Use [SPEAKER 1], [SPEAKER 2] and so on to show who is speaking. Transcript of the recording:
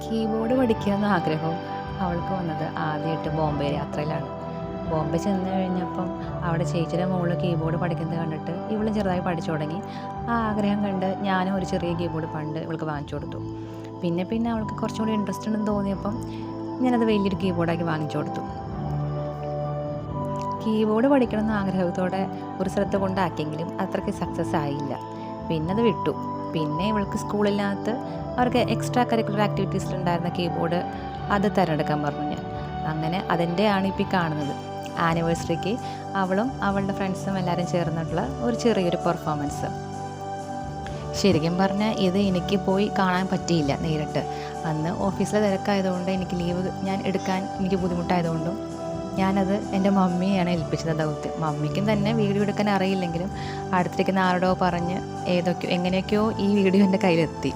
[SPEAKER 1] Keyboard പഠിക്കാമെന്ന ആഗ്രഹം അവൾക്ക് വന്നത് ആദ്യമായിട്ട് ബോംബെ യാത്രയിലാണ്. ബോംബെ ചെന്ന് കഴിഞ്ഞപ്പം അവിടെ ചേച്ചിയുടെ മോള് കീബോർഡ് പഠിക്കുന്നത് കണ്ടിട്ട് ഇവളും ചെറുതായി പഠിച്ചു തുടങ്ങി. ആ ആഗ്രഹം കണ്ട് ഞാനും ഒരു ചെറിയ കീബോർഡ് പണ്ട് ഇവൾക്ക് വാങ്ങിച്ചു കൊടുത്തു. പിന്നെ പിന്നെ അവൾക്ക് കുറച്ചും കൂടി ഇൻട്രസ്റ്റ് ഉണ്ടെന്ന് തോന്നിയപ്പം ഞാനത് വലിയൊരു കീബോർഡാക്കി വാങ്ങിച്ചു കൊടുത്തു. കീബോർഡ് പഠിക്കണമെന്ന ആഗ്രഹത്തോടെ ഒരു സ്ഥലത്ത് കൊണ്ടാക്കിയെങ്കിലും അത്രയ്ക്ക് സക്സസ് ആയില്ല. പിന്നെ അത് വിട്ടു. പിന്നെ ഇവൾക്ക് സ്കൂളിനകത്ത് അവർക്ക് എക്സ്ട്രാ കരിക്കുലർ ആക്ടിവിറ്റീസിലുണ്ടായിരുന്ന കീബോർഡ് അത് തിരഞ്ഞെടുക്കാൻ പറഞ്ഞു ഞാൻ. അങ്ങനെ അതിൻ്റെയാണ് ഇപ്പോൾ ഈ കാണുന്നത്. ആനിവേഴ്സറിക്ക് അവളും അവളുടെ ഫ്രണ്ട്സും എല്ലാവരും ചേർന്നിട്ടുള്ള ഒരു ചെറിയൊരു പെർഫോമൻസ്. ശരിക്കും പറഞ്ഞാൽ ഇത് എനിക്ക് പോയി കാണാൻ പറ്റിയില്ല നേരിട്ട്. അന്ന് ഓഫീസിലെ തിരക്കായതുകൊണ്ട് എനിക്ക് ലീവ് ഞാൻ എടുക്കാൻ എനിക്ക് ബുദ്ധിമുട്ടായതുകൊണ്ടും ഞാനത് എൻ്റെ മമ്മിയാണ് ഏൽപ്പിച്ചത് ദൗത്യം. മമ്മിക്കും തന്നെ വീഡിയോ എടുക്കാൻ അറിയില്ലെങ്കിലും അടുത്തിരിക്കുന്ന ആരോടോ പറഞ്ഞ് എങ്ങനെയൊക്കെയോ ഈ വീഡിയോ എൻ്റെ കയ്യിലെത്തി.